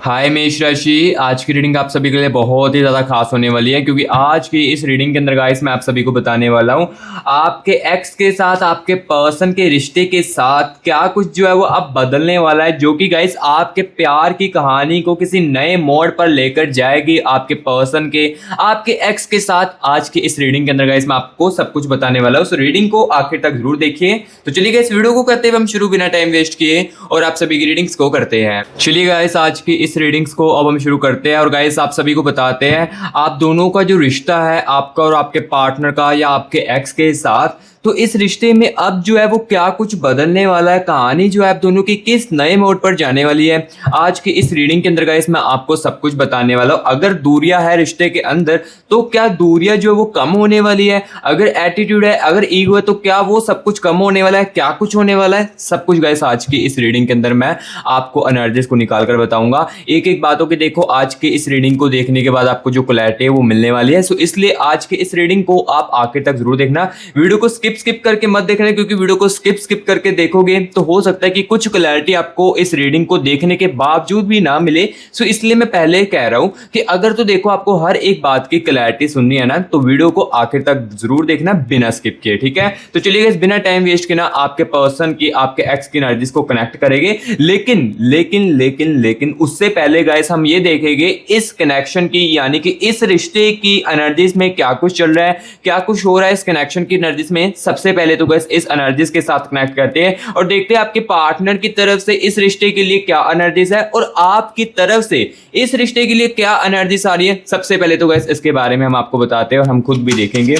हाय मेष राशि। आज की रीडिंग आप सभी के लिए बहुत ही ज़्यादा खास होने वाली है, क्योंकि आज की इस रीडिंग के अंदर गाइस मैं आप सभी को बताने वाला हूँ आपके एक्स के साथ, आपके पर्सन के रिश्ते के साथ क्या कुछ जो है वो अब बदलने वाला है, जो कि गाइस आपके प्यार की कहानी को किसी नए मोड़ पर लेकर जाएगी आपके पर्सन के, आपके एक्स के साथ। आज की इस रीडिंग के अंदर गाइस मैं आपको सब कुछ बताने वाला हूँ, उस रीडिंग को आखिर तक जरूर देखिए। तो चलिए गाइस वीडियो को करते हुए हम शुरू बिना टाइम वेस्ट किए और आप सभी की रीडिंग्स को करते हैं। चलिए गाइस आज की इस रीडिंग्स को अब हम शुरू करते हैं और गाइस आप सभी को बताते हैं आप दोनों का जो रिश्ता है, आपका और आपके पार्टनर का या आपके एक्स के साथ, तो इस रिश्ते में अब जो है वो क्या कुछ बदलने वाला है, कहानी जो है आप दोनों की किस नए मोड़ पर जाने वाली है। आज की इस रीडिंग के अंदर गाइस मैं आपको सब कुछ बताने वाला हूँ। अगर दूरियां है रिश्ते के अंदर तो क्या दूरियां जो है वो कम होने वाली है, अगर एटीट्यूड है, अगर ईगो है तो क्या वो सब कुछ कम होने वाला है, क्या कुछ होने वाला है, सब कुछ गाइस आज की इस रीडिंग के अंदर मैं आपको एनर्जीज को निकाल कर बताऊंगा। एक एक बातों की देखो आज के इस रीडिंग को देखने के बाद आपको जो क्लैरिटी है वो मिलने वाली है। सो इसलिए आज के इस रीडिंग को आप आखिर तक जरूर देखना, वीडियो को स्किप करके मत देखना, क्योंकि वीडियो को स्किप करके देखोगे तो हो सकता है कि कुछ क्लैरिटी आपको इस रीडिंग को देखने के बावजूद भी ना मिले। सो इसलिए मैं पहले कह रहा हूं कि अगर तो देखो आपको हर एक बात की क्लैरिटी सुननी है ना, तो वीडियो को आखिर तक जरूर देखना बिना स्किप किए, ठीक है। तो चलिए गाइस बिना टाइम वेस्ट किए ना आपके पर्सन की, आपके एक्स की एनर्जीज को कनेक्ट करेंगे। लेकिन लेकिन लेकिन लेकिन उससे पहले गाइस हम ये देखेंगे इस कनेक्शन की, यानी कि इस रिश्ते की एनर्जीज में क्या कुछ चल रहा है, क्या कुछ हो रहा है इस कनेक्शन की एनर्जीज में। सबसे पहले तो गाइस इस एनर्जीज के साथ कनेक्ट करते हैं और देखते हैं आपके पार्टनर की तरफ से इस रिश्ते के लिए क्या एनर्जीज है और आपकी तरफ से इस रिश्ते के लिए क्या एनर्जीज आ रही है। सबसे पहले तो गाइस इसके बारे में हम आपको बताते हैं और हम खुद भी देखेंगे।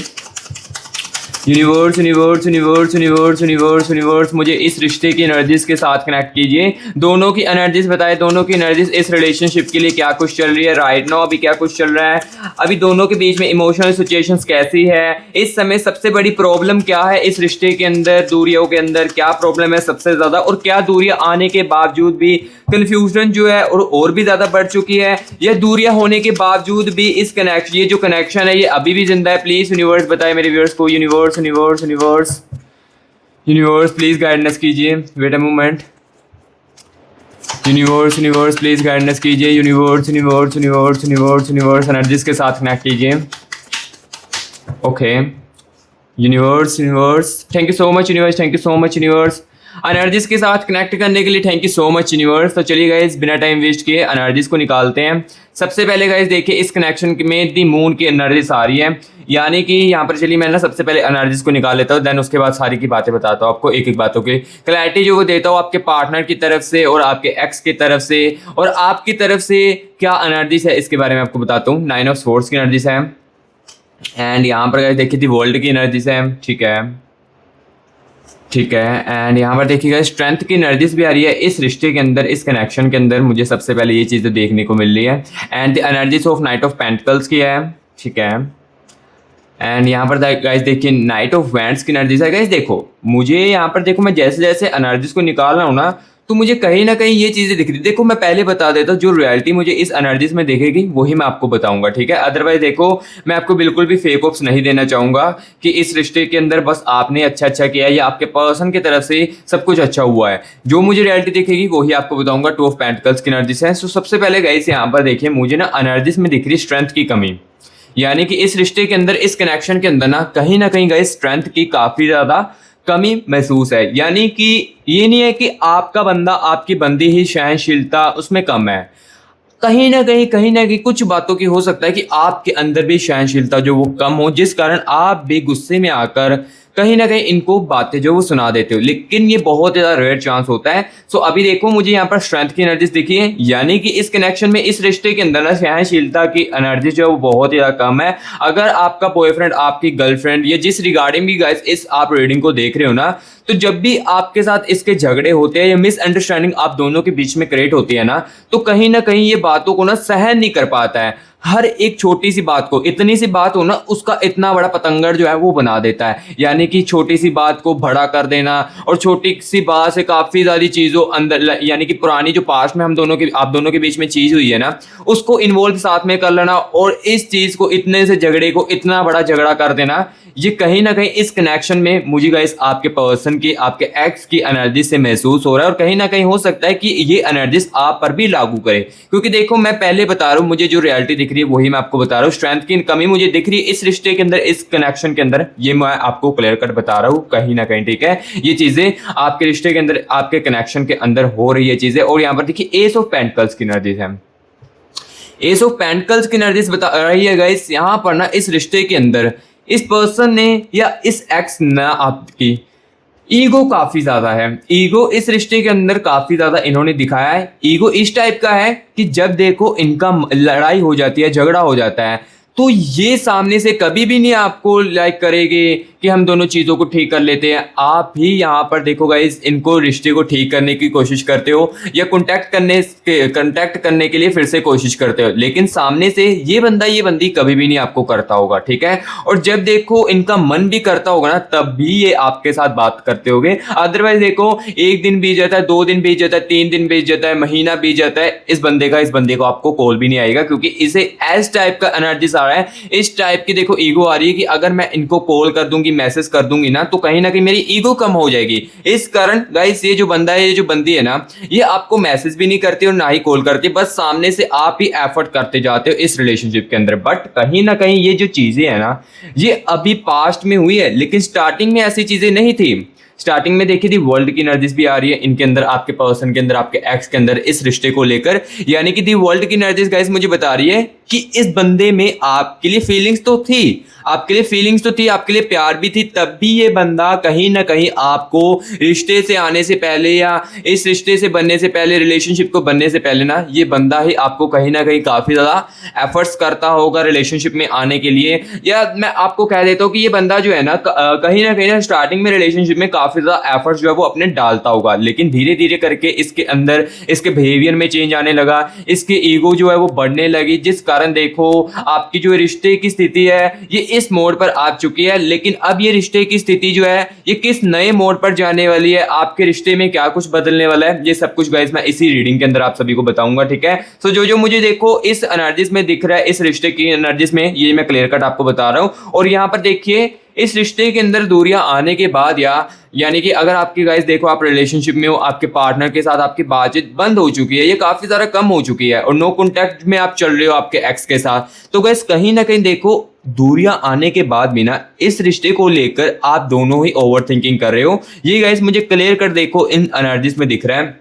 Universe universe universe universe universe universe मुझे इस रिश्ते की एनर्जीज के साथ कनेक्ट कीजिए, दोनों की एनर्जीज बताए, दोनों की एनर्जीज इस रिलेशनशिप के लिए क्या कुछ चल रही है राइट नाउ, अभी क्या कुछ चल रहा है, अभी दोनों के बीच में इमोशनल सिचुएशंस कैसी है, इस समय सबसे बड़ी प्रॉब्लम क्या है इस रिश्ते के अंदर, दूरियों के अंदर क्या प्रॉब्लम है सबसे ज्यादा, और क्या दूरियां आने के बावजूद भी कंफ्यूजन जो है और भी ज्यादा बढ़ चुकी है, या दूरियां होने के बावजूद भी इस कनेक्शन, ये जो कनेक्शन है ये अभी भी जिंदा है। प्लीज यूनिवर्स बताए मेरे व्यूअर्स को, universe universe universe universe please guidance कीजिए। Wait a moment, universe universe please guidance कीजिए। Universe universe universe universe universe energies के साथ कनेक्ट कीजिए। Okay universe universe thank you so much universe, thank you so much universe energies के साथ connect करने के लिए, thank you so much universe. तो चलिए गाइस बिना टाइम वेस्ट किए एनर्जीज को निकालते हैं। सबसे पहले गाइस देखिए इस कनेक्शन में दी मून की एनर्जीज आ रही है, यानी कि यहाँ पर चलिए मैं ना सबसे पहले एनर्जीज को निकाल लेता हूँ, देन उसके बाद सारी की बातें बताता हूँ आपको, एक एक बातों की क्लैरिटी जो वो देता हूँ आपके पार्टनर की तरफ से और आपके एक्स की तरफ से और आपकी तरफ से क्या एनर्जीज है इसके बारे में आपको बताता हूँ। 9 ऑफ सोर्ड्स की एनर्जीज है एंड यहाँ पर गाइस देखिए थी वर्ल्ड की एनर्जीज है, ठीक है ठीक है। एंड यहाँ पर देखिएगा स्ट्रेंथ की एनर्जीज भी आ रही है इस रिश्ते के अंदर, इस कनेक्शन के अंदर मुझे सबसे पहले ये चीज़ें देखने को मिल रही है। And the energies of night of pentacles की है, ठीक है। एंड यहाँ पर गाइस देखिए नाइट ऑफ वैंड्स की एनर्जीज है। गाइस देखो मुझे यहाँ पर देखो मैं जैसे जैसे एनर्जीज को निकाल रहा हूँ ना, तो मुझे कहीं ना कहीं ये चीज़ें दिख रही। देखो मैं पहले बता देता हूँ जो रियलिटी मुझे इस एनर्जीज में दिखेगी वही मैं आपको बताऊंगा, ठीक है। अदरवाइज देखो मैं आपको बिल्कुल भी फेक ऑप्स नहीं देना चाहूंगा कि इस रिश्ते के अंदर बस आपने अच्छा अच्छा किया है या आपके पर्सन की तरफ से सब कुछ अच्छा हुआ है। जो मुझे रियलिटी दिखेगी वही आपको बताऊंगा। 2 ऑफ पेंटिकल्स की एनर्जीज है। सो सबसे पहले गाइस यहाँ पर देखिए मुझे ना एनर्जीज में दिख रही स्ट्रेंथ की कमी, यानी कि इस रिश्ते के अंदर, इस कनेक्शन के अंदर ना कहीं गाइस स्ट्रेंथ की काफ़ी ज़्यादा कमी महसूस है। यानी कि ये नहीं है कि आपका बंदा, आपकी बंदी ही सहनशीलता उसमें कम है, कहीं ना कहीं कुछ बातों की हो सकता है कि आपके अंदर भी सहनशीलता जो वो कम हो, जिस कारण आप भी गुस्से में आकर कहीं ना कहीं इनको बातें जो वो सुना देते हो, लेकिन ये बहुत ज़्यादा रेयर चांस होता है। सो अभी देखो मुझे यहाँ पर स्ट्रेंथ की एनर्जीज दिखी है, यानी कि इस कनेक्शन में, इस रिश्ते के अंदर ना सहनशीलता की एनर्जी जो है वो बहुत ही ज़्यादा कम है। अगर आपका बॉयफ्रेंड, आपकी गर्लफ्रेंड या जिस रिगार्डिंग भी गाइस इस आप रीडिंग को देख रहे हो ना, तो जब भी आपके साथ इसके झगड़े होते हैं या मिसअंडरस्टैंडिंग आप दोनों के बीच में क्रिएट होती है ना, तो कहीं ना कहीं ये बातों को ना सहन नहीं कर पाता है। हर एक छोटी सी बात को, इतनी सी बात हो ना, उसका इतना बड़ा पतंगड़ जो है वो बना देता है। यानी कि छोटी सी बात को बड़ा कर देना और छोटी सी बात से काफ़ी सारी चीज़ों अंदर, यानी कि पुरानी जो पास्ट में हम दोनों के, आप दोनों के बीच में चीज़ हुई है ना, उसको इन्वॉल्व साथ में कर लेना और इस चीज़ को, इतने से झगड़े को इतना बड़ा झगड़ा कर देना, ये कहीं ना कहीं इस कनेक्शन में मुझे गाइस आपके पर्सन की, आपके एक्स की एनर्जी से महसूस हो रहा है, और कहीं ना कहीं हो सकता है कि ये एनर्जीज आप पर भी लागू करे। क्योंकि देखो मैं पहले बता रहा हूँ, मुझे जो रियलिटी दिख रही है वही मैं आपको बता रहा हूँ। स्ट्रेंथ की कमी मुझे दिख रही है इस रिश्ते के अंदर, इस कनेक्शन के अंदर, ये मैं आपको क्लियर कट बता रहा हूँ कहीं ना कहीं, ठीक है। ये चीजें आपके रिश्ते के अंदर, आपके कनेक्शन के अंदर हो रही है चीजें। और यहाँ पर देखिए एस ऑफ पेंटिकल्स की एनर्जीज है, एस ऑफ पेंटिकल्स की एनर्जीज बता रही है गाइस यहाँ पर ना, इस रिश्ते के अंदर इस पर्सन ने या इस एक्स ने आपकी ईगो काफी ज्यादा है। ईगो इस रिश्ते के अंदर काफी ज्यादा इन्होंने दिखाया है। ईगो इस टाइप का है कि जब देखो इनका लड़ाई हो जाती है, झगड़ा हो जाता है, तो ये सामने से कभी भी नहीं आपको लाइक करेंगे कि हम दोनों चीज़ों को ठीक कर लेते हैं। आप ही यहाँ पर देखो गाइस, इनको रिश्ते को ठीक करने की कोशिश करते हो या कांटेक्ट करने के लिए फिर से कोशिश करते हो, लेकिन सामने से ये बंदा ये बंदी कभी भी नहीं आपको करता होगा, ठीक है। और जब देखो इनका मन भी करता होगा ना, तब भी ये आपके साथ बात करते होंगे। अदरवाइज देखो एक दिन बीत जाता है, 2 दिन बीत जाता है, 3 दिन बीत जाता है, महीना बीत जाता है, इस बंदे को आपको कॉल भी नहीं आएगा, क्योंकि इसे एस टाइप का एनर्जी आ रहा है। इस टाइप की देखो ईगो आ रही है कि अगर मैं इनको कॉल कर दूंगी, मैसेज कर दूंगी ना, तो कहीं ना कहीं मेरी ईगो कम हो जाएगी। इस कारण गाइस ये जो बंदा है, ये जो बंदी है ना, ये आपको मैसेज भी नहीं करती और ना ही कॉल करती, बस सामने से आप ही एफर्ट करते जाते हो इस रिलेशनशिप के अंदर। बट कहीं ना कहीं ये जो चीजें है ना, ये अभी पास्ट में हुई है, लेकिन स्टार्टिंग में ऐसी चीजें नहीं थी। स्टार्टिंग में देखी थी वर्ल्ड की एनर्जीज भी आ रही है इनके अंदर, आपके पर्सन के अंदर, आपके एक्स के अंदर, इस रिश्ते को लेकर। यानी कि दी वर्ल्ड की एनर्जीज गाइस मुझे बता रही है कि इस बंदे में आपके लिए फीलिंग्स तो थी, आपके लिए फीलिंग्स तो थी, आपके लिए प्यार भी थी, तब भी ये बंदा कहीं ना कहीं आपको रिश्ते से आने से पहले या इस रिश्ते से बनने से पहले, रिलेशनशिप को बनने से पहले ना, ये बंदा ही आपको कहीं ना कहीं काफी ज्यादा एफर्ट्स करता होगा रिलेशनशिप में आने के लिए। या मैं आपको कह देता हूँ कि ये बंदा जो है ना, कहीं ना स्टार्टिंग में रिलेशनशिप में काफी ज्यादा एफर्ट्स जो है वो अपने डालता होगा, लेकिन धीरे धीरे करके इसके अंदर, इसके बिहेवियर में चेंज आने लगा, इसके ईगो जो है वो बढ़ने लगी, जिस कारण देखो आपकी जो रिश्ते की स्थिति है ये इस मोड़ पर आ चुकी है। लेकिन अब ये रिश्ते की स्थिति जो है ये किस नए मोड़ पर जाने वाली है, आपके रिश्ते में क्या कुछ बदलने वाला है, ये सब कुछ गाइस मैं इसी रीडिंग के अंदर आप सभी को बताऊंगा, ठीक है। सो जो जो मुझे देखो इस एनर्जीज में दिख रहा है, इस रिश्ते की एनर्जीज में, ये मैं क्लियर कट आपको बता रहा हूं। और यहां पर देखिए इस रिश्ते के अंदर दूरियां आने के बाद, यानी कि अगर आपकी गाइस देखो आप रिलेशनशिप में हो, आपके पार्टनर के साथ आपकी बातचीत बंद हो चुकी है, ये काफी ज्यादा कम हो चुकी है, और नो कॉन्टैक्ट में आप चल रहे हो आपके एक्स के साथ, तो गाइस कहीं ना कहीं देखो दूरियां आने के बाद भी ना, इस रिश्ते को लेकर आप दोनों ही ओवर थिंकिंग कर रहे हो। ये गाइस मुझे क्लियर कर देखो इन एनर्जीज में दिख रहा है।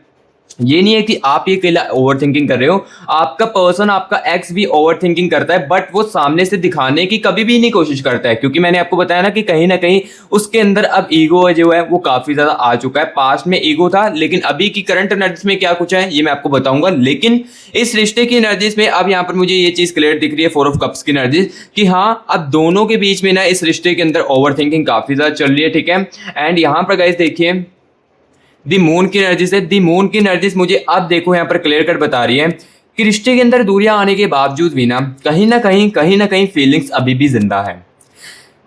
ये नहीं है कि आप ये अकेला ओवर थिंकिंग कर रहे हो, आपका पर्सन, आपका एक्स भी ओवर थिंकिंग करता है, बट वो सामने से दिखाने की कभी भी नहीं कोशिश करता है, क्योंकि मैंने आपको बताया ना कि कहीं ना कहीं उसके अंदर अब ईगो जो है वो काफी ज्यादा आ चुका है। पास्ट में ईगो था, लेकिन अभी की करंट एनर्जीज में क्या कुछ है ये मैं आपको बताऊंगा। लेकिन इस रिश्ते की एनर्जीज में अब यहाँ पर मुझे ये चीज क्लियर दिख रही है, 4 ऑफ कप्स की एनर्जीज, कि हाँ अब दोनों के बीच में ना इस रिश्ते के अंदर ओवर थिंकिंग काफी ज्यादा चल रही है, ठीक है। एंड यहाँ पर गाइस देखिए दी मून की एनर्जीज है, दी मून की एनर्जीज मुझे अब देखो यहाँ पर क्लियर कट बता रही है कि रिश्ते के अंदर दूरियां आने के बावजूद भी ना कहीं ना कहीं फीलिंग्स अभी भी जिंदा है।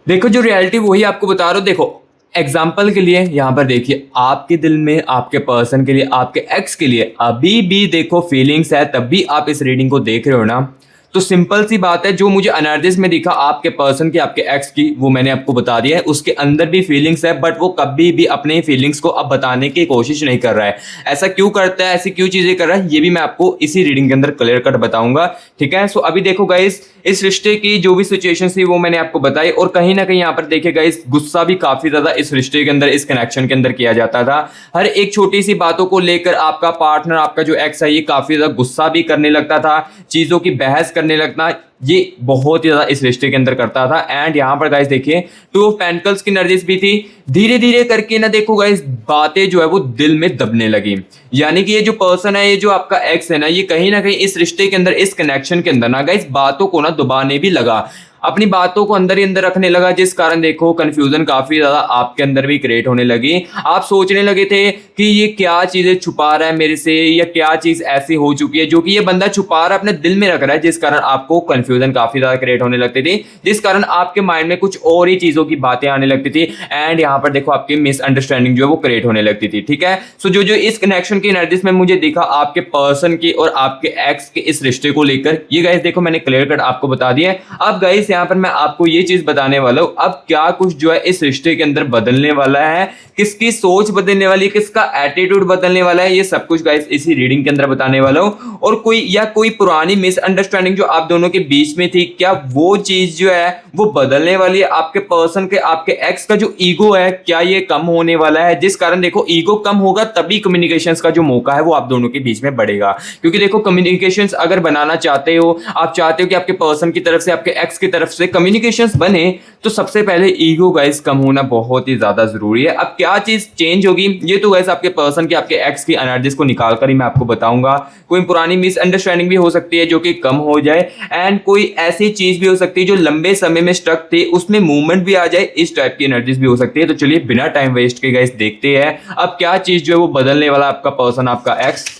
देखो जो रियलिटी वही आपको बता रहा हूँ। देखो एग्जाम्पल के लिए यहाँ पर देखिए, आपके दिल में, आपके पर्सन के लिए, आपके एक्स के लिए अभी भी देखो फीलिंग्स है, तब भी आप इस रीडिंग को देख रहे हो ना। तो सिंपल सी बात है, जो मुझे एनर्जीज में दिखा आपके पर्सन की, आपके एक्स की, वो मैंने आपको बता दिया है। उसके अंदर भी फीलिंग्स है, बट वो कभी भी अपने फीलिंग्स को अब बताने की कोशिश नहीं कर रहा है। ऐसा क्यों करता है, ऐसी क्यों चीजें कर रहा है, ये भी मैं आपको इसी रीडिंग के अंदर क्लियर कट बताऊंगा, ठीक है। सो अभी देखो गाइस, इस रिश्ते की जो भी सिचुएशन थी वो मैंने आपको बताई, और कहीं ना कहीं यहाँ पर देखिए गाइस, गुस्सा भी काफी ज्यादा इस रिश्ते के अंदर, इस कनेक्शन के अंदर किया जाता था। हर एक छोटी सी बातों को लेकर आपका पार्टनर, आपका जो एक्स है, ये काफी ज्यादा गुस्सा भी करने लगता था, चीजों की बहस करने लगता, ये बहुत ही ज्यादा इस रिश्ते के अंदर करता था। एंड यहाँ पर गाइस देखिए 2 ऑफ पेंटिकल्स की एनर्जीज भी थी। धीरे धीरे करके ना देखो गाइस, बातें जो है वो दिल में दबने लगी। यानी कि ये जो पर्सन है, ये जो आपका एक्स है ना, ये कहीं ना कहीं इस रिश्ते के अंदर, इस कनेक्शन के अंदर ना गाइस, बातों को ना दबाने भी लगा, अपनी बातों को अंदर ही अंदर रखने लगा, जिस कारण देखो कंफ्यूजन काफी ज्यादा आपके अंदर भी क्रिएट होने लगी। आप सोचने लगे थे कि ये क्या चीजें छुपा रहा है मेरे से, या क्या चीज ऐसी हो चुकी है जो कि ये बंदा छुपा रहा है, अपने दिल में रख रहा है, जिस कारण आपको कंफ्यूजन काफी ज्यादा क्रिएट होने लगती थी, जिस कारण आपके माइंड में कुछ और ही चीजों की बातें आने लगती थी। एंड यहाँ पर देखो आपकी मिसअंडरस्टैंडिंग जो है वो क्रिएट होने लगती थी, ठीक है। सो जो जो इस कनेक्शन की एनर्जीज में मुझे दिखा आपके पर्सन की और आपके एक्स के इस रिश्ते को लेकर, ये गाइस देखो मैंने क्लियर कट आपको बता दिया है। अब गाइस यहाँ पर मैं आपको ये चीज बताने वाला हूँ अब क्या कुछ जो है इस रिश्ते के अंदर बदलने वाला है, किसकी सोच बदलने वाली है, किसका एटीट्यूड बदलने वाला है, ये सब कुछ गाइस इसी रीडिंग के अंदर बताने वाला हूँ। और कोई पुरानी मिसअंडरस्टैंडिंग जो आप दोनों के बीच में थी, क्या वो चीज जो है वो बदलने वाली है। आपके पर्सन के, आपके एक्स का जो ईगो है, क्या ये कम होने वाला है, जिस कारण देखो ईगो कम होगा तभी कम्युनिकेशंस का जो मौका है वो आप दोनों के बीच में बढ़ेगा। क्योंकि देखो कम्युनिकेशंस अगर बनाना चाहते हो, आप चाहते हो कि आपके पर्सन की तरफ से, आपके एक्स की तरफ से कम्युनिकेशंस बने, तो सबसे पहले ईगो गाइस कम होना बहुत ही ज्यादा जरूरी है। अब क्या चीज चेंज होगी, ये तो गाइस आपके पर्सन की, आपके एक्स की एनर्जीज को निकाल कर ही मैं आपको बताऊंगा। कोई पुरानी मिसअंडरस्टैंडिंग भी हो सकती है जो कि कम हो जाए, एंड कोई ऐसी चीज भी हो सकती है जो लंबे समय में स्टक थी उसमें मूवमेंट भी आ जाए, इस टाइप की एनर्जीज भी हो सकती है। तो चलिए बिना टाइम वेस्ट के गाइस देखते हैं अब क्या चीज जो है वो बदलने वाला आपका पर्सन, आपका x.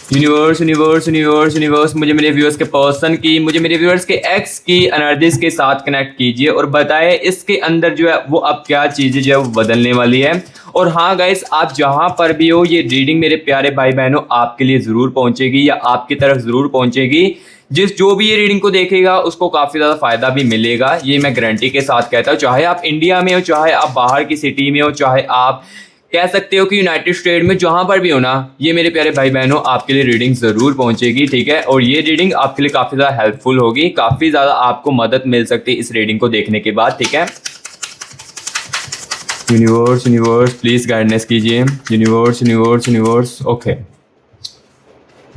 Universe universe universe universe मुझे मेरे व्यूअर्स के पर्सन की, मुझे मेरे व्यूअर्स के एक्स की एनर्जीज के साथ कनेक्ट कीजिए और बताएं इसके अंदर जो है वो अब क्या चीज़ें जो है वो बदलने वाली है। और हाँ गाइस, आप जहां पर भी हो, ये रीडिंग मेरे प्यारे भाई बहनों आपके लिए ज़रूर पहुंचेगी या आपकी तरफ ज़रूर पहुंचेगी। जो भी ये रीडिंग को देखेगा उसको काफ़ी ज़्यादा फायदा भी मिलेगा, ये मैं गारंटी के साथ कहता हूँ। चाहे आप इंडिया में हो, चाहे आप बाहर की सिटी में हो, चाहे आप कह सकते हो कि यूनाइटेड स्टेट में, जहां पर भी हो ना, ये मेरे प्यारे भाई बहनों आपके लिए रीडिंग जरूर पहुंचेगी, ठीक है। और ये रीडिंग आपके लिए काफी ज्यादा हेल्पफुल होगी, काफी ज्यादा आपको मदद मिल सकती है इस रीडिंग को देखने के बाद, ठीक है। यूनिवर्स यूनिवर्स प्लीज गाइडेंस कीजिए। Universe universe universe okay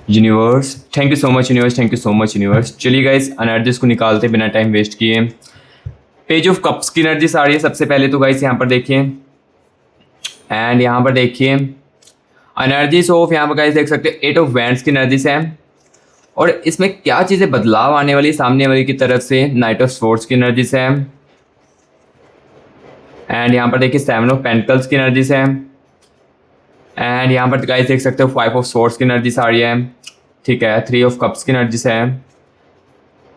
universe, thank you so much universe, thank you so much universe. चलिए गाइस एनर्जीज को निकालते बिना टाइम वेस्ट किए। पेज ऑफ कप्स की एनर्जीज आ रही है सबसे पहले तो गाइस, यहाँ पर देखिए, एंड यहाँ पर देखिए एनर्जीज ऑफ, यहाँ पर गाइस देख सकते हैं 8 ऑफ वैंड्स की एनर्जीज है। और इसमें क्या चीज़ें बदलाव आने वाली सामने वाली की तरफ से, नाइट ऑफ स्वॉर्ड्स की एनर्जीज है। एंड यहाँ पर देखिए 7 ऑफ पेंटिकल्स की एनर्जीज है। एंड यहाँ पर गाइस देख सकते हो 5 ऑफ स्वॉर्ड्स की एनर्जीज आ रही है, ठीक है। 3 ऑफ कप्स की एनर्जीज है,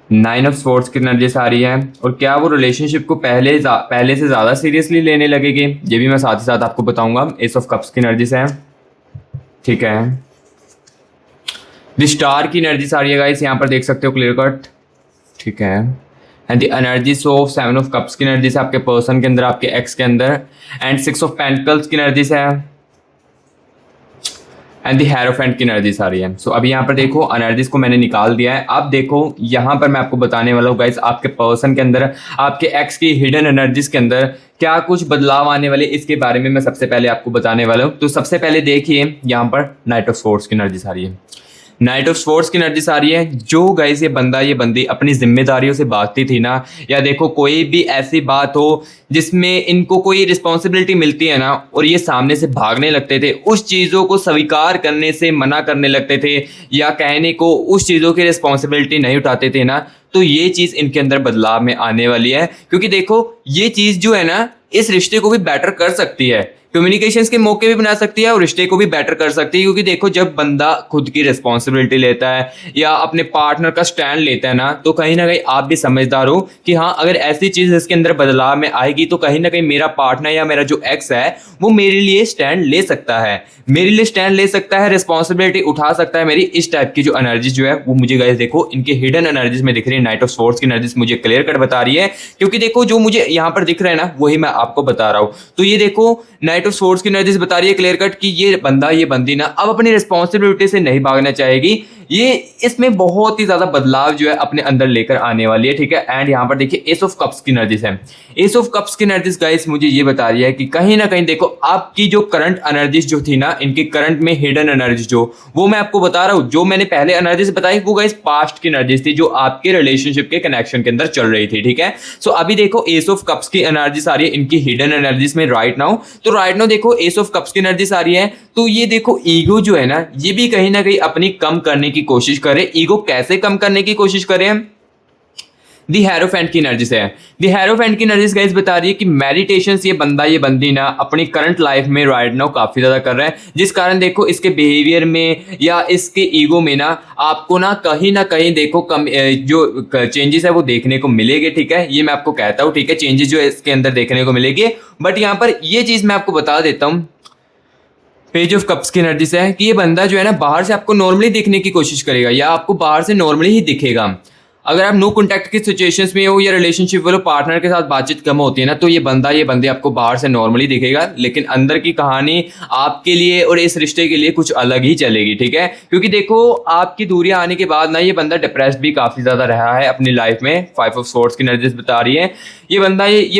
9 ऑफ स्वॉर्ड्स की एनर्जीज आ रही है। और क्या वो रिलेशनशिप को पहले से ज़्यादा सीरियसली लेने लगेगी, ये भी मैं साथ ही साथ आपको बताऊंगा। एस ऑफ कप्स की एनर्जीज है, ठीक है। द स्टार की एनर्जीज आ रही है गाइस, यहाँ पर देख सकते हो क्लियर कट, ठीक है। And the energies of 7 of cups की एनर्जीज है आपके पर्सन के अंदर, आपके एक्स के अंदर। एंड 6 ऑफ पेंटिकल्स की एनर्जीज है, एंड दी हेरोफेंट की एनर्जीज आ रही है। सो अभी यहाँ पर देखो एनर्जीज को मैंने निकाल दिया है। अब देखो यहाँ पर मैं आपको बताने वाला हूँ गाइस, आपके पर्सन के अंदर, आपके एक्स की हिडन एनर्जीज के अंदर क्या कुछ बदलाव आने वाले, इसके बारे में मैं सबसे पहले आपको बताने वाला हूँ। तो सबसे पहले देखिए यहाँ पर नाइट ऑफ स्वॉर्ड्स की एनर्जीज आ रही है, नाइट ऑफ स्वॉर्ड्स की एनर्जीज आ रही है। जो गाइस ये बंदा, ये बंदी अपनी जिम्मेदारियों से भागती थी ना, या देखो कोई भी ऐसी बात हो जिसमें इनको कोई रिस्पॉन्सिबिलिटी मिलती है ना, और ये सामने से भागने लगते थे, उस चीज़ों को स्वीकार करने से मना करने लगते थे, या कहने को उस चीज़ों की रिस्पॉन्सिबिलिटी नहीं उठाते थे ना, तो ये चीज़ इनके अंदर बदलाव में आने वाली है। क्योंकि देखो ये चीज़ जो है ना, इस रिश्ते को भी बेटर कर सकती है, कम्युनिकेशंस के मौके भी बना सकती है और रिश्ते को भी बेटर कर सकती है। क्योंकि देखो जब बंदा खुद की रिस्पॉन्सिबिलिटी लेता है या अपने पार्टनर का स्टैंड लेता है ना, तो कहीं ना कहीं आप भी समझदार हो कि हाँ, अगर ऐसी चीज़ इसके अंदर बदलाव में आएगी तो कहीं ना कहीं मेरा पार्टनर या मेरा जो एक्स है वो मेरे लिए स्टैंड ले सकता है, मेरे लिए स्टैंड ले सकता है, रिस्पॉन्सिबिलिटी उठा सकता है मेरी। इस टाइप की जो एनर्जी जो है वो मुझे गाइस देखो इनके हिडन एनर्जीज में दिख रही है। नाइट ऑफ स्वॉर्ड्स की एनर्जीज मुझे क्लियर कट बता रही है, क्योंकि देखो जो मुझे यहाँ पर दिख रहा है ना, वही मैं आपको बता रहा हूँ। तो ये देखो नाइट ऑफ स्वॉर्ड्स की एनर्जीज बता रही है क्लियर कट कि ये बंदा, ये बंदी ना अब अपनी रिस्पॉन्सिबिलिटी से नहीं भागना चाहेगी, ये इसमें बहुत ही ज्यादा बदलाव जो है अपने अंदर लेकर आने वाली है, ठीक है। एंड यहाँ पर देखिए एस ऑफ कप्स की एनर्जीज है। एस ऑफ कप्स की एनर्जीज गाइस मुझे ये बता रही है कि कहीं ना कहीं देखो आपकी जो करंट एनर्जीज जो थी ना, इनकी करंट में हिडन एनर्जीज जो, वो मैं आपको बता रहा हूँ, जो मैंने पहले एनर्जीज बताई वो गाइस पास्ट की एनर्जीज थी, जो आपके रिलेशनशिप के कनेक्शन के अंदर चल रही थी, ठीक है। सो अभी देखो एस ऑफ कप्स की एनर्जीज आ रही है इनकी हिडन एनर्जीज में राइट नाउ। तो राइट नाउ देखो एस ऑफ कप्स की एनर्जीज आ रही है, तो ये देखो ईगो जो है ना, ये भी कहीं ना कहीं अपनी कम करने की कोशिश करे। ईगो कैसे कम करने की कोशिश करें? दी हेरोफेंट की एनर्जीज है। दी हेरोफेंट की एनर्जीज गाइस बता रही है कि मेडिटेशन ये बंदा, ये बंदी ना अपनी करंट लाइफ में राइट नाउ काफी ज्यादा कर रहा है, जिस कारण देखो इसके बिहेवियर में या इसके ईगो में ना आपको ना कहीं देखो कम जो चेंजेस है वो देखने को मिलेंगे, ठीक है। ये मैं आपको कहता हूँ, ठीक है, चेंजेस जो इसके अंदर देखने को मिलेगी। बट यहाँ पर ये चीज मैं आपको बता देता हूँ, पेज ऑफ कप्स की एनर्जी से, कि ये बंदा जो है ना बाहर से आपको नॉर्मली दिखने की कोशिश करेगा या आपको बाहर से नॉर्मली ही दिखेगा। अगर आप नो कॉन्टैक्ट की सिचुएशंस में हो या रिलेशनशिप वालों पार्टनर के साथ बातचीत कम होती है ना, तो ये बंदी आपको बाहर से नॉर्मली दिखेगा, लेकिन अंदर की कहानी आपके लिए और इस रिश्ते के लिए कुछ अलग ही चलेगी, ठीक है। क्योंकि देखो आपकी दूरियां आने के बाद ना ये बंदा डिप्रेस्ड भी काफी ज्यादा रहा है अपनी लाइफ में। 5 ऑफ स्वॉर्ड्स की एनर्जीज बता रही है ये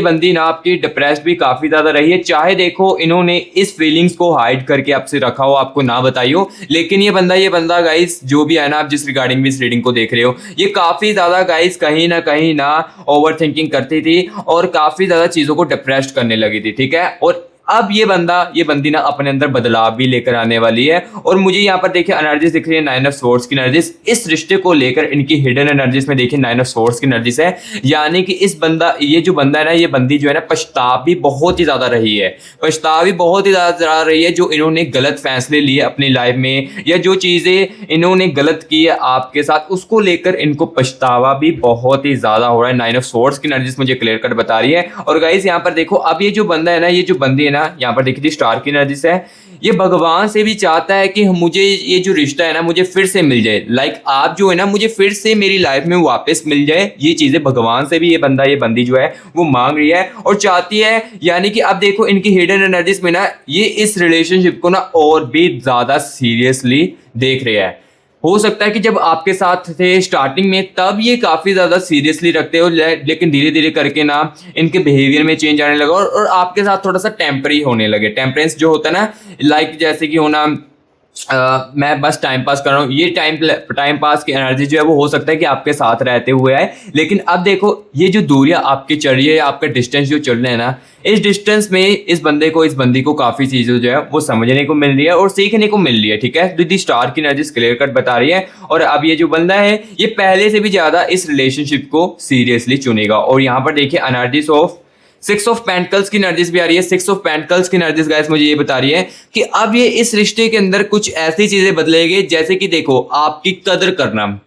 बंदी ना आपकी डिप्रेस्ड भी काफी ज्यादा रही है। चाहे देखो इन्होंने इस फीलिंग्स को हाइड करके आपसे रखा हो, आपको ना बताई हो, लेकिन ये बंदा गाइस जो भी है ना, आप जिस रिगार्डिंग भी इस रीडिंग को देख रहे हो, ये काफी ज्यादा गाइस कहीं ना ओवर थिंकिंग करती थी और काफी ज्यादा चीजों को डिप्रेस्ड करने लगी थी, ठीक है। और अब ये बंदी ना अपने अंदर बदलाव भी लेकर आने वाली है। और मुझे यहाँ पर देखिए एनर्जीज दिख रही है 9 ऑफ स्वॉर्ड्स की एनर्जीज। इस रिश्ते को लेकर इनकी हिडन एनर्जीज में देखिए 9 ऑफ स्वॉर्ड्स की एनर्जीज है, यानी कि ये जो बंदा है ना, ये बंदी जो है ना पछताव भी बहुत ही ज्यादा रही है, जो इन्होंने गलत फैसले लिए अपनी लाइफ में, या जो चीजें इन्होंने गलत की है आपके साथ, उसको लेकर इनको पछतावा भी बहुत ही ज्यादा हो रहा है। 9 ऑफ स्वॉर्ड्स की एनर्जीज मुझे क्लियर कट बता रही है। और गाइस यहाँ पर देखो अब ये जो बंदा है ना, ये जो बंदी है ना, यहाँ पर देखिए स्टार की एनर्जीज है, ये भगवान से भी चाहता है कि मुझे ये जो रिश्ता है ना मुझे फिर से मिल जाए। लाइक आप जो है ना मुझे फिर से मेरी लाइफ में वापस मिल जाए, ये चीजें भगवान से भी ये बंदी जो है वो मांग रही है और चाहती है। यानी कि अब देखो इनकी हिडन एनर्जीज में ना ये इस रिलेशनशिप को ना और भी ज्यादा सीरियसली देख रहे हैं। हो सकता है कि जब आपके साथ थे स्टार्टिंग में तब ये काफी ज्यादा सीरियसली रखते हो, लेकिन धीरे धीरे करके ना इनके बिहेवियर में चेंज आने लगा और आपके साथ थोड़ा सा टेम्परी होने लगे। टेम्परेंस जो होता है ना, लाइक जैसे कि होना मैं बस टाइम पास कर रहा हूँ, ये टाइम पास की एनर्जी जो है वो हो सकता है कि आपके साथ रहते हुए आए। लेकिन अब देखो ये जो दूरियां आपकी चल रही है, आपका डिस्टेंस जो चल रहे हैं ना, इस डिस्टेंस में इस बंदी को काफी चीजें जो है वो समझने को मिल रही है और सीखने को मिल रही है, ठीक है। दी स्टार की एनर्जी क्लियर कट बता रही है। और अब ये जो बंदा है ये पहले से भी ज्यादा इस रिलेशनशिप को सीरियसली चुनेगा। और यहाँ पर देखिए एनर्जीज ऑफ 6 ऑफ पेंटिकल्स की एनर्जीज भी आ रही है। 6 ऑफ पेंटिकल्स की एनर्जीज गाइस मुझे ये बता रही है कि अब ये इस रिश्ते के अंदर कुछ ऐसी चीजें बदलेगी, जैसे कि देखो आपकी कदर करना,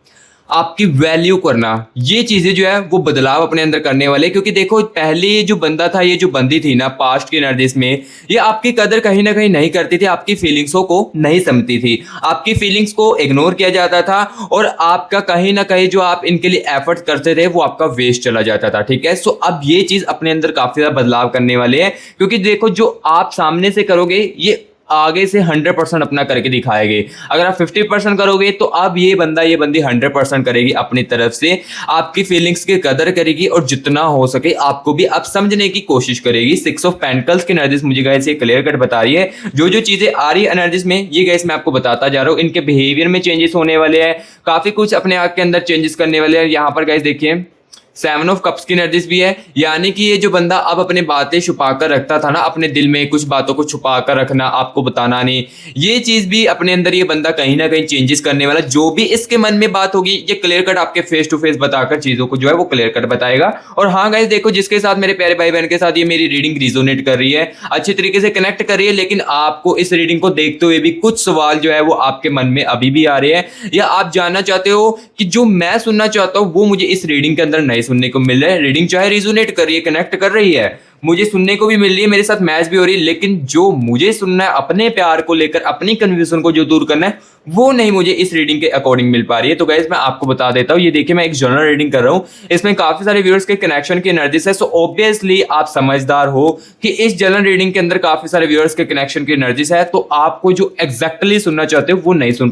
आपकी वैल्यू करना, ये चीजें जो है वो बदलाव अपने अंदर करने वाले। क्योंकि देखो पहले ये जो बंदा था, ये जो बंदी थी ना पास्ट की एनर्जीज में, ये आपकी कदर कहीं ना कहीं नहीं करती थी, आपकी फीलिंग्सों को नहीं समझती थी, आपकी फीलिंग्स को इग्नोर किया जाता था और आपका कहीं ना कहीं जो आप इनके लिए एफर्ट करते थे वो आपका वेस्ट चला जाता था, ठीक है। सो अब ये चीज अपने अंदर काफी ज्यादा बदलाव करने वाले हैं। क्योंकि देखो जो आप सामने से करोगे ये आगे से 100% अपना करके दिखाएंगे। अगर आप 50% करोगे तो अब ये बंदी 100% करेगी अपनी तरफ से, आपकी फीलिंग्स की कदर करेगी और जितना हो सके आपको भी अब समझने की कोशिश करेगी। 6 ऑफ पेंटिकल्स की एनर्जीज मुझे गाइस ये क्लियर कट बता रही है। जो चीजें आ रही है एनर्जीज में, ये गाइस मैं आपको बताता जा रहा हूँ। इनके बिहेवियर में चेंजेस होने वाले हैं, काफी कुछ अपने आप के अंदर चेंजेस करने वाले हैं। यहाँ पर गाइस देखिए 7 ऑफ कप्स की एनर्जीज भी है, यानी कि ये जो बंदा अब अपने बातें छुपा कर रखता था ना, अपने दिल में कुछ बातों को छुपा कर रखना, आपको बताना नहीं, ये चीज भी अपने अंदर ये बंदा कहीं ना कहीं चेंजेस करने वाला। जो भी इसके मन में बात होगी ये क्लियर कट आपके फेस टू फेस बताकर चीजों को जो है वो क्लियर कट बताएगा। और हाँ गाइस देखो, जिसके साथ मेरे प्यारे भाई बहन के साथ ये मेरी रीडिंग रिजोनेट कर रही है, अच्छी तरीके से कनेक्ट कर रही है, लेकिन आपको इस रीडिंग को देखते हुए भी कुछ सवाल जो है वो आपके मन में अभी भी आ रहे हैं, या आप जानना चाहते हो कि जो मैं सुनना चाहता हूँ वो मुझे इस रीडिंग के अंदर नहीं सुनने को मिल रहा है। रीडिंग चाहे रिजोनेट कर रही है, कनेक्ट कर रही है, मुझे सुनने को भी मिल रही है, मेरे साथ मैच भी हो रही है, लेकिन जो मुझे सुनना है अपने प्यार को लेकर, अपनी कन्फ्यूजन को जो दूर करना है, वो नहीं मुझे इस रीडिंग के अकॉर्डिंग मिल पा रही है। तो गाइस मैं आपको बता देता हूँ, ये देखिए मैं एक जनरल रीडिंग कर रहा हूँ, इसमें काफी सारे व्यूअर्स के कनेक्शन की एनर्जीज है। सो ऑब्वियसली आप समझदार हो कि इस जनरल रीडिंग के अंदर काफी सारे व्यूअर्स के कनेक्शन की एनर्जीज है, तो आपको जो एग्जैक्टली सुनना चाहते हो वो नहीं सुन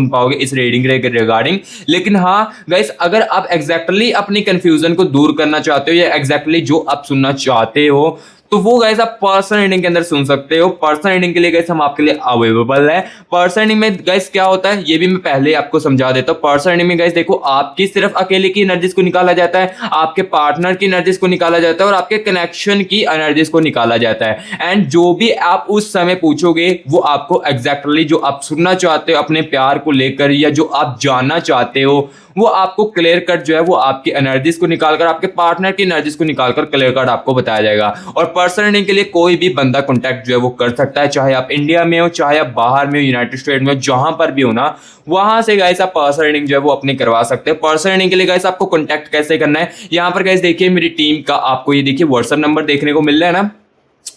पाओगे इस रीडिंग रिगार्डिंग। लेकिन हाँ गाइस, अगर आप एग्जैक्टली अपनी कंफ्यूजन को दूर करना चाहते हो या एग्जैक्टली जो आप सुनना चाहते हो, तो वो गाइस आप पर्सनल रीडिंग के अंदर सुन सकते हो। पर्सनल रीडिंग के लिए गाइस हम आपके लिए अवेलेबल है। पर्सनल रीडिंग में गाइस क्या होता है ये भी मैं पहले आपको समझा देता हूँ। पर्सनल रीडिंग में गाइस देखो, आपकी सिर्फ अकेले की एनर्जीज को निकाला जाता है, आपके पार्टनर की एनर्जीज को निकाला जाता है और आपके कनेक्शन की एनर्जीज को निकाला जाता है। एंड जो भी आप उस समय पूछोगे वो आपको एग्जैक्टली जो आप सुनना चाहते हो अपने प्यार को लेकर, या जो आप जानना चाहते हो, वो आपको क्लियर कट जो है वो आपकी एनर्जीज को निकालकर, आपके पार्टनर की एनर्जीज को निकालकर क्लियर कट आपको बताया जाएगा। और पर्सनल रीडिंग के लिए कोई भी बंदा कांटेक्ट जो है वो कर सकता है, चाहे आप इंडिया में हो, चाहे आप बाहर में हो, यूनाइटेड स्टेट में हो, जहां पर भी हो ना, वहां से गाइस आप पर्सनल रीडिंग जो है वो अपनी करवा सकते हैं। पर्सनल रीडिंग के लिए गाइस आपको कांटेक्ट कैसे करना है, यहाँ पर गाइस देखिए मेरी टीम का आपको ये देखिए व्हाट्सएप नंबर देखने को मिल रहा है ना,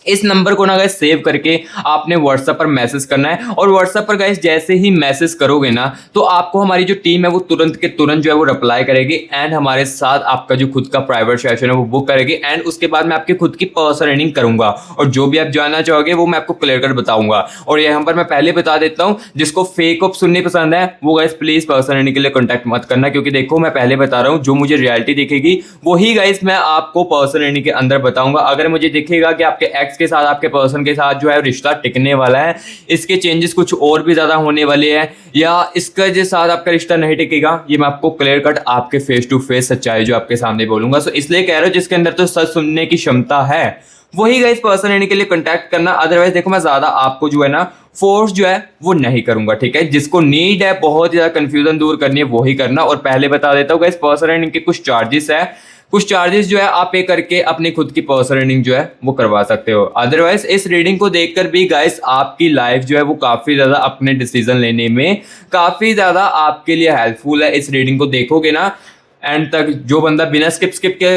इस नंबर को ना गाइस सेव करके आपने व्हाट्सएप पर मैसेज करना है, और व्हाट्सएप पर गाइस जैसे ही मैसेज करोगे ना तो आपको हमारी जो टीम है वो तुरंत के तुरंत जो है वो रिप्लाई करेगी एंड हमारे साथ आपका जो खुद का प्राइवेट सेशन है वो बुक करेगी। एंड उसके बाद मैं आपकी खुद की पर्सनल अर्निंग करूंगा, और जो भी आप जानना चाहोगे वो मैं आपको क्लियर कर बताऊंगा। और यहाँ पर मैं पहले बता देता हूँ, जिसको फेक ऑप सुननी पसंद है वो गाइस प्लीज पर्सनल अर्निंग के लिए कॉन्टैक्ट मत करना, क्योंकि देखो मैं पहले बता रहा हूँ जो मुझे रियलिटी दिखेगी वही गाइस मैं आपको पर्सनल अर्निंग के अंदर बताऊंगा। अगर मुझे दिखेगा कि आपके एक्स के साथ आपके पर्सन के साथ जो है रिश्ता टिकने वाला है, इसके चेंजेस कुछ और भी ज्यादा होने वाले हैं, या इसके जो साथ आपका रिश्ता नहीं टिकेगा, ये मैं आपको क्लियर कट आपके फेस टू फेस सच्चाई जो आपके सामने बोलूंगा। सो इसलिए कह रहा हूं जिसके अंदर तो सच सुनने की क्षमता है वही गाइस पर्सन लेने के लिए कांटेक्ट करना। अदरवाइज देखो मैं ज्यादा आपको जो है ना फोर्स जो है वो नहीं करूंगा, ठीक है। जिसको नीड है बहुत ज्यादा कंफ्यूजन दूर करनी है वही करना। और पहले बता देता हूँ गाइस पर्सन अर्निंग के कुछ चार्जेस है, कुछ चार्जेस जो है आप पे करके अपनी खुद की पर्सनल रीडिंग जो है वो करवा सकते हो। अदरवाइज इस रीडिंग को देखकर भी गाइस आपकी लाइफ जो है वो काफी ज्यादा अपने डिसीजन लेने में काफी ज्यादा आपके लिए हेल्पफुल है। इस रीडिंग को देखोगे ना एंड तक, जो बंदा बिना स्किप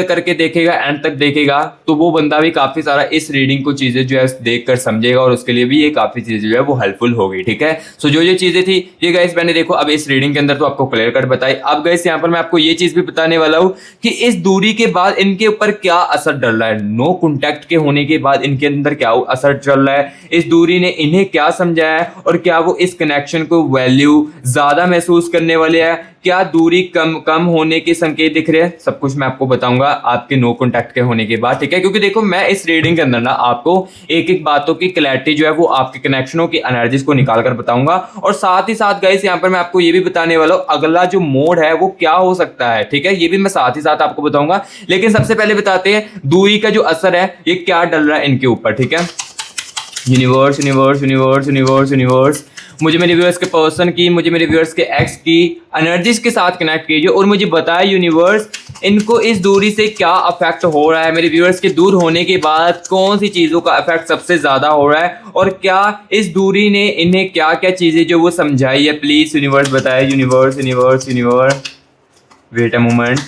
करके देखेगा एंड तक देखेगा तो वो बंदा भी काफी सारा इस रीडिंग को चीजें जो है देख कर समझेगा, और उसके लिए भी ये काफी चीजें जो है वो हेल्पफुल होगी, ठीक है। सो जो चीजें थी ये गाइस मैंने देखो अब इस रीडिंग के अंदर तो आपको क्लियर कट बताई। अब गाइस यहाँ पर मैं आपको ये चीज भी बताने वाला हूँ कि इस दूरी के बाद इनके ऊपर क्या असर डल रहा है, नो कॉन्टैक्ट के होने के बाद इनके अंदर क्या असर चल रहा है, इस दूरी ने इन्हें क्या समझाया है, और क्या वो इस कनेक्शन को वैल्यू ज्यादा महसूस करने वाले हैं, क्या दूरी कम होने के संकेत दिख रहे हैं, सब कुछ मैं आपको बताऊंगा आपके नो कॉन्टैक्ट के होने के बाद, ठीक है। क्योंकि देखो मैं इस रीडिंग के अंदर ना आपको एक एक बातों की क्लैरिटी जो है वो आपके कनेक्शनों की एनर्जीज को निकाल कर बताऊंगा, और साथ ही साथ गाइस यहाँ पर मैं आपको ये भी बताने वाला हूँ अगला जो मोड है वो क्या हो सकता है, ठीक है। ये भी मैं साथ ही साथ आपको बताऊंगा, लेकिन सबसे पहले बताते हैं दूरी का जो असर है ये क्या डल रहा है इनके ऊपर, ठीक है। Universe universe universe universe universe मुझे मेरे व्यूअर्स के पर्सन की, मुझे मेरे व्यूअर्स के एक्स की एनर्जीज के साथ कनेक्ट कीजिए और मुझे बताए यूनिवर्स इनको इस दूरी से क्या अफेक्ट हो रहा है, मेरे व्यूअर्स के दूर होने के बाद कौन सी चीज़ों का अफेक्ट सबसे ज़्यादा हो रहा है, और क्या इस दूरी ने इन्हें क्या क्या चीज़ें जो वो समझाई है। प्लीज़ यूनिवर्स बताए, universe universe universe wait a moment,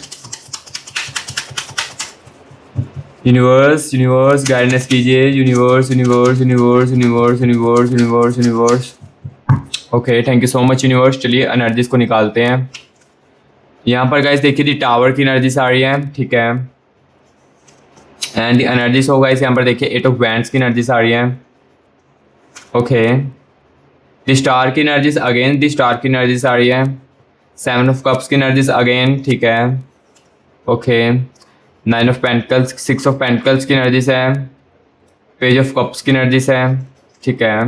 universe universe guidance कीजिए, universe universe universe universe universe universe universe. Okay thank you so much universe. चलिए एनर्जीज को निकालते हैं। यहाँ पर गाइस देखिए दी टावर की एनर्जीज आ रही है, ठीक है। एंड दी एनर्जीज हो गाइस यहाँ पर देखिए 8 ऑफ वैंड्स की एनर्जीज आ रही है, ओके। दी स्टार की एनर्जीज अगेन, दी स्टार की एनर्जीज आ रही है, 7 ऑफ कप्स की एनर्जीज अगेन, ठीक है, okay. 9 of pentacles, 6 of pentacles की एनर्जीज है, पेज ऑफ कप्स की एनर्जीज है, ठीक है।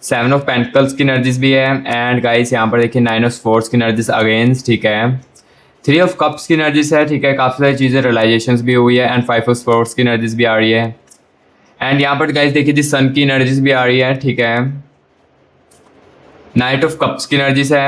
7 ऑफ पेंटिकल्स की एनर्जीज भी है, एंड गाइस यहाँ पर देखिए 9 ऑफ स्वॉर्ड्स की एनर्जीज अगेंस्ट, ठीक है। 3 ऑफ कप्स की एनर्जीज है, ठीक है। काफ़ी सारी चीज़ें रियलाइजेशंस भी हुई है, एंड 5 ऑफ स्वॉर्ड्स की एनर्जीज भी आ रही है, एंड यहाँ पर गाइस देखिए दी सन की एनर्जीज भी आ रही है, ठीक है। नाइट ऑफ कप्स की एनर्जीज है,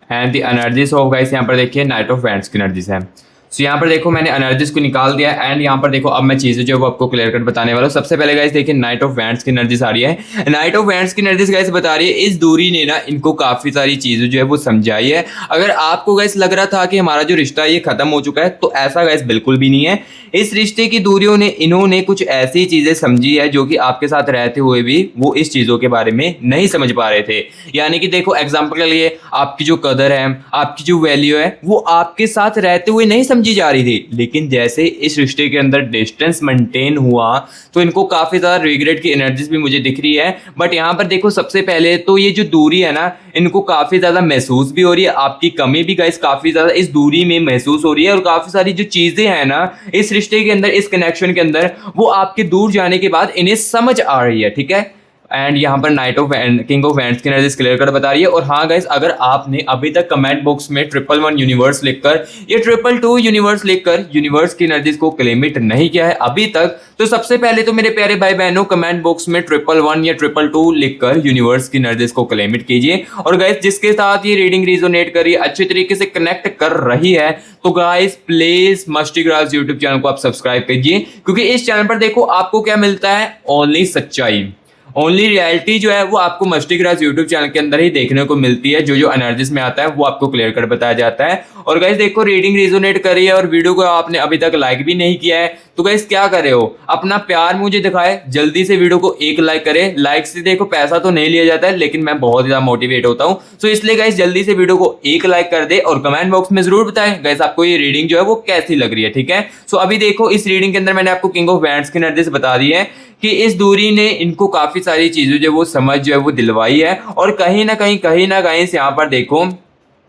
and the energies of guys यहाँ पर देखिए नाइट ऑफ वैंड्स की एनर्जीज है। सो यहाँ पर देखो मैंने एनर्जीज को निकाल दिया, एंड यहाँ पर देखो अब मैं चीज़ें जो है वो आपको क्लियर कट बताने वाला हूँ। सबसे पहले गाइस देखिए नाइट ऑफ वैंड्स की एनर्जीज आ रही है। नाइट ऑफ वैंड्स की एनर्जीज गाइस बता रही है इस दूरी ने ना इनको काफ़ी सारी चीज़ें जो है वो समझाई है। अगर आपको गाइस लग रहा था कि हमारा जो रिश्ता है ये खत्म हो चुका है, तो ऐसा गाइस बिल्कुल भी नहीं है। इस रिश्ते की दूरियों ने इन्होंने कुछ ऐसी चीज़ें समझी है जो कि आपके साथ रहते हुए भी वो इस चीज़ों के बारे में नहीं समझ पा रहे थे। यानी कि देखो एग्जाम्पल के लिए आपकी जो कदर है, आपकी जो वैल्यू है वो आपके साथ रहते हुए नहीं समझी जा रही थी, लेकिन जैसे इस रिश्ते के अंदर डिस्टेंस मेंटेन हुआ तो इनको काफ़ी ज़्यादा रिग्रेट की एनर्जीज भी मुझे दिख रही है। बट यहाँ पर देखो सबसे पहले तो ये जो दूरी है ना इनको काफ़ी ज़्यादा महसूस भी हो रही है, आपकी कमी भी गाइस काफ़ी ज़्यादा इस दूरी में महसूस हो रही है, और काफ़ी सारी जो चीज़ें हैं ना इस रिश्ते के अंदर, इस कनेक्शन के अंदर वो आपके दूर जाने के बाद इन्हें समझ आ रही है, ठीक है। एंड यहाँ पर night of king of wands की एनर्जीज क्लियर कर बता रही है। और हाँ गाइस अगर आपने अभी तक कमेंट बॉक्स में 111 यूनिवर्स लिखकर या 222 यूनिवर्स लिखकर यूनिवर्स की एनर्जीज को क्लेमिट नहीं किया है अभी तक, तो सबसे पहले तो मेरे प्यारे भाई बहनों कमेंट बॉक्स में 111 या 222 लिखकर यूनिवर्स की एनर्जीज को क्लेमिट कीजिए। और गाइस जिसके साथ ये रीडिंग रिजोनेट कर रही है, अच्छे तरीके से कनेक्ट कर रही है, तो guys please musty grass YouTube channel को आप सब्सक्राइब कीजिए, क्योंकि इस चैनल पर देखो आपको क्या मिलता है, ओनली सच्चाई, ओनली रियलिटी जो है वो आपको मस्टी ग्रास यूट्यूब चैनल के अंदर ही देखने को मिलती है। जो एनर्जीज में आता है वो आपको क्लियर कर बताया जाता है। और गाइस देखो रीडिंग रिजोनेट करी है और वीडियो को आपने अभी तक लाइक भी नहीं किया है, तो गाइस क्या कर रहे हो, अपना प्यार मुझे दिखाए, जल्दी से वीडियो को एक लाइक करें। लाइक से देखो पैसा तो नहीं लिया जाता है, लेकिन मैं बहुत ज्यादा मोटिवेट होता हूं, तो इसलिए गाइस जल्दी से वीडियो को एक लाइक कर दे और कमेंट बॉक्स में जरूर बताएं गाइस आपको ये रीडिंग जो है वो कैसी लग रही है, ठीक है। सो अभी देखो इस रीडिंग के अंदर मैंने आपको किंग ऑफ वैंड्स की एनर्जी बता दी है कि इस दूरी ने इनको काफी सारी चीजों जो वो समझ जो है वो दिलवाई है, और कहीं ना कहीं से यहाँ पर देखो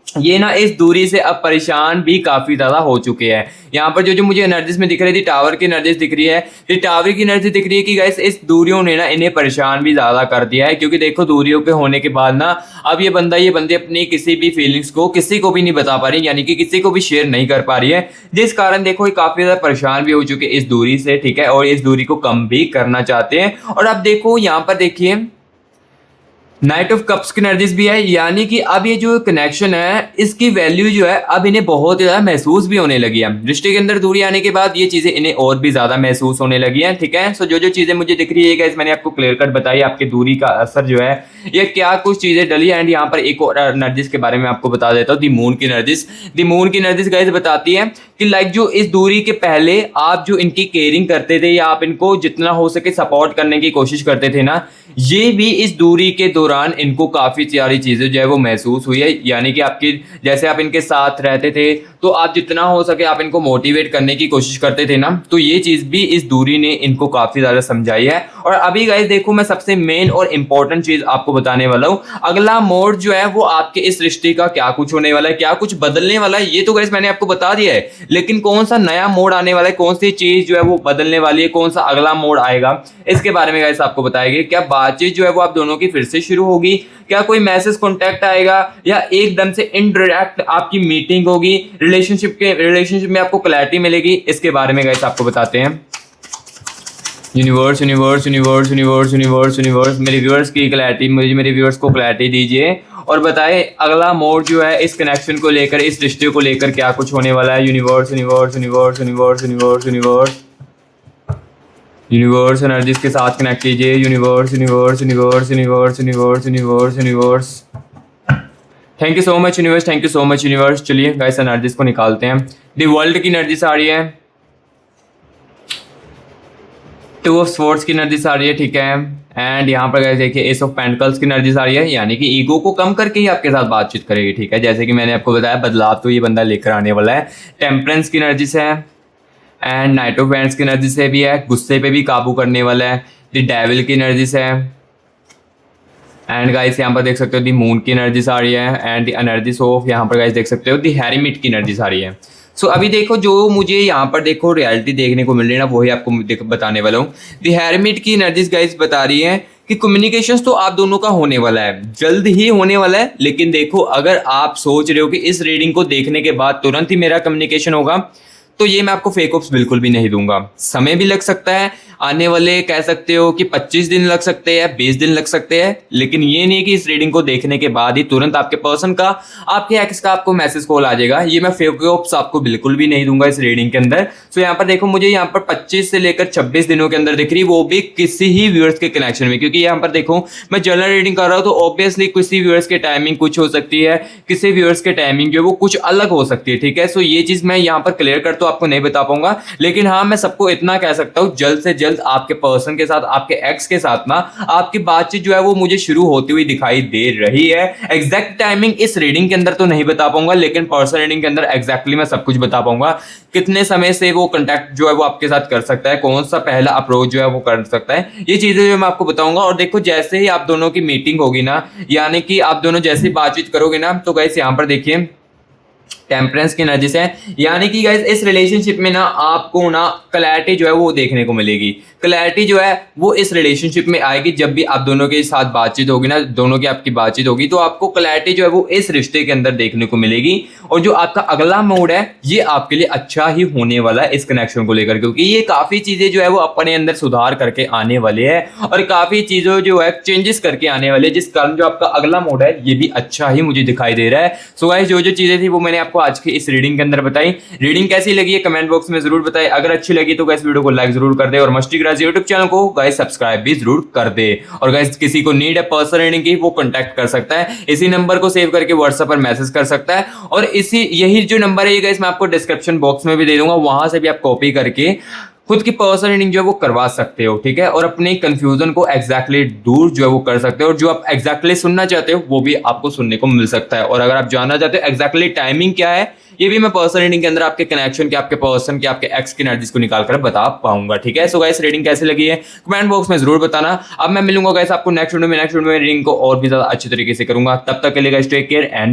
ये ना इस दूरी से अब परेशान भी काफी ज्यादा हो चुके हैं। यहाँ पर जो जो मुझे एनर्जीज में दिख रही थी, टावर की एनर्जीज दिख रही है, ये टावर की एनर्जी दिख रही है कि गाइस इस दूरियों ने ना इन्हें परेशान भी ज्यादा कर दिया है, क्योंकि देखो दूरियों के होने के बाद ना अब ये बंदी अपनी किसी भी फीलिंग्स को किसी को भी नहीं बता पा रही, यानी कि किसी को भी शेयर नहीं कर पा रही है, जिस कारण देखो ये काफी ज्यादा परेशान भी हो चुके हैं इस दूरी से, ठीक है, और इस दूरी को कम भी करना चाहते हैं। और अब देखो यहाँ पर देखिए नाइट ऑफ कप्स की एनर्जीज भी है, यानी कि अब ये जो कनेक्शन है इसकी वैल्यू जो है अब इन्हें बहुत ज्यादा महसूस भी होने लगी है। रिश्ते के अंदर दूरी आने के बाद ये चीजें इन्हें और भी ज्यादा महसूस होने लगी है, ठीक है। सो जो जो चीजें मुझे दिख रही है गाइस मैंने आपको क्लियर कट बताई, आपकी दूरी का असर जो है ये क्या कुछ चीजें डली है। एंड यहाँ पर एक और एनर्जीज के बारे में आपको बता देता हूँ, दी मून की एनर्जीज। दी मून की एनर्जीज गाइस बताती है कि लाइक जो इस दूरी के पहले आप जो इनकी केयरिंग करते थे या आप इनको जितना हो सके सपोर्ट करने की कोशिश करते थे ना, ये भी इस दूरी के दौरान इनको काफी सारी चीजें जो है वो महसूस हुई है। यानी कि आपकी जैसे आप इनके साथ रहते थे तो आप जितना हो सके आप इनको मोटिवेट करने की कोशिश करते थे ना, तो ये चीज भी इस दूरी ने इनको काफी ज्यादा समझाई है। और अभी गाइस देखो मैं सबसे मेन और इंपॉर्टेंट चीज आपको बताने वाला हूँ, अगला मोड जो है वो आपके इस रिश्ते का क्या कुछ होने वाला है, क्या कुछ बदलने वाला है, ये तो गाइस मैंने आपको बता दिया है, लेकिन कौन सा नया मोड आने वाला है, कौन सी चीज जो है वो बदलने वाली है, कौन सा अगला मोड आएगा, इसके बारे में गाइस आपको बताएंगे। क्या बातचीत जो है वो आप दोनों की फिर से शुरू होगी, क्या कोई मैसेज कॉन्टैक्ट आएगा, या एकदम से इनडायरेक्ट आपकी मीटिंग होगी, रिलेशनशिप में आपको क्लैरिटी मिलेगी, इसके बारे में गाइस आपको बताते हैं। Universe universe universe universe universe universe मेरे व्यूअर्स की क्लैरिटी, मुझे मेरे व्यूअर्स को क्लैरिटी दीजिए और बताएं अगला मोड जो है इस कनेक्शन को लेकर, इस रिश्ते को लेकर क्या कुछ होने वाला है। Universe universe universe universe universe universe universe energies के साथ कनेक्ट कीजिए। Universe universe universe universe universe universe universe thank you so much universe, thank you so much universe. चलिए गाइस एनर्जीज को निकालते हैं। दी वर्ल्ड की एनर्जीज आ रही है, टू ऑफ स्वॉर्ड्स की एनर्जीज आ रही है, ठीक है। एंड यहाँ पर गाइस देखिए एस ऑफ पेंटिकल्स की एनर्जीज आ रही है, यानी कि ईगो को कम करके ही आपके साथ बातचीत करेगी, ठीक है। जैसे कि मैंने आपको बताया बदलाव तो ये बंदा लेकर आने वाला है। टेम्परेंस की एनर्जीज है एंड नाइट ऑफ वैंड्स की एनर्जी से भी है, गुस्से पे भी काबू करने वाला है। द डेविल की एनर्जी से है एंड गाइस यहाँ पर देख सकते हो दी मून की एनर्जीज आ रही है एंड द एनर्जीज ऑफ, यहाँ पर गाइस देख सकते हो दी हेरिमिट की एनर्जीज आ रही है। सो अभी देखो जो मुझे यहाँ पर देखो रियलिटी देखने को मिल रही है ना, वही आपको बताने वाला हूँ। द हेरिमिट की एनर्जीज गाइस बता रही है कि कम्युनिकेशन तो आप दोनों का होने वाला है, जल्द ही होने वाला है, लेकिन देखो अगर आप सोच रहे हो कि इस रीडिंग को देखने के बाद तुरंत ही मेरा कम्युनिकेशन होगा, तो ये मैं आपको फेक ऑप्स बिल्कुल भी नहीं दूंगा। समय भी लग सकता है, आने वाले कह सकते हो कि 25 दिन लग सकते हैं, 20 दिन लग सकते हैं, लेकिन ये नहीं कि इस रीडिंग को देखने के बाद ही तुरंत आपके पर्सन का, आपके एक्स का आपको मैसेज कॉल आ जाएगा। ये मैं फेक ऑप्स आपको बिल्कुल भी नहीं दूंगा इस रीडिंग के अंदर। सो यहाँ पर देखो मुझे यहाँ पर 25 से लेकर 26 दिनों के अंदर दिख रही, वो भी किसी ही व्यूअर्स के कनेक्शन में, क्योंकि यहाँ पर देखो मैं जनरल रीडिंग कर रहा हूँ, तो ऑब्वियसली किसी व्यूअर्स के टाइमिंग कुछ हो सकती है, किसी व्यूअर्स के टाइमिंग जो है वो कुछ अलग हो सकती है, ठीक है। सो ये चीज मैं यहाँ पर क्लियर कर तो आपको नहीं बता पाऊंगा, लेकिन हाँ मैं सबको इतना कह सकता हूँ जल्द से जल्द आपके पर्सन के साथ, आपके एक्स के साथ ना आपकी बातचीत जो है वो मुझे शुरू होती हुई दिखाई दे रही है। एग्जैक्ट टाइमिंग इस रीडिंग के अंदर तो नहीं बता पाऊंगा, लेकिन पर्सन रीडिंग के अंदर एग्जैक्टली मैं सब कुछ बता पाऊंगा, कितने समय से वो कांटेक्ट जो है वो आपके साथ कर सकता है, कौन सा पहला अप्रोच जो है वो कर सकता है, ये चीजें जो मैं आपको बताऊंगा। और देखो जैसे ही आप दोनों की मीटिंग होगी ना, यानी कि आप दोनों जैसे बातचीत करोगे ना, तो गाइस यहाँ पर देखिए टेम्परेंस की एनर्जी से, यानी कि गाइस इस रिलेशनशिप में ना आपको ना क्लैरिटी जो है वो देखने को मिलेगी। क्लैरिटी जो है वो इस रिलेशनशिप में आएगी जब भी आप दोनों के साथ बातचीत होगी ना, दोनों की आपकी बातचीत होगी, तो आपको क्लैरिटी जो है वो इस रिश्ते के अंदर देखने को मिलेगी। और जो आपका अगला मोड है ये आपके लिए अच्छा ही होने वाला है इस कनेक्शन को लेकर, क्योंकि ये काफी चीजें जो है वो अपने अंदर सुधार करके आने वाले हैं और काफी चीजों जो है चेंजेस करके आने वाले हैं, जिस कारण जो आपका अगला मोड है ये भी अच्छा ही मुझे दिखाई दे रहा है। सो गाइस जो जो चीजें थी वो मैंने आपको आज की इस रीडिंग के अंदर बताई। रीडिंग कैसी लगी है कमेंट बॉक्स में जरूर बताएं, अगर अच्छी लगी तो गाइस वीडियो को लाइक जरूर कर दे और मस्ती क्राज यूट्यूब चैनल को गाइस सब्सक्राइब भी जरूर कर दे। और गाइस किसी को नीड है पर्सनल रीडिंग की, वो कांटेक्ट कर सकता है, इसी नंबर को सेव करके व्हाट्सएप पर मैसेज कर सकता है, और इसी यही जो नंबर है ये गाइस मैं आपको डिस्क्रिप्शन बॉक्स में भी दे दूंगा, वहां से भी आप कॉपी करके खुद की पर्सनल रीडिंग जो है वो करवा सकते हो, ठीक है, और अपने कंफ्यूजन को एग्जैक्टली दूर जो है वो कर सकते हो, और जो आप एग्जैक्टली सुनना चाहते हो वो भी आपको सुनने को मिल सकता है। और अगर आप जानना चाहते हो एग्जैक्टली टाइमिंग क्या है, ये भी मैं पर्सनल रीडिंग के अंदर आपके कनेक्शन के, आपके पर्सन के, आपके एक्स की एनर्जीज को निकाल कर बता पाऊंगा, ठीक है। सो गाइस रीडिंग कैसी लगी है कमेंट बॉक्स में जरूर बताना। अब मैं मिलूंगा गाइस आपको नेक्स्ट वीडियो में रीडिंग को और भी ज्यादा अच्छी तरीके से करूंगा। तब तक के लिए गाइस टेक केयर एंड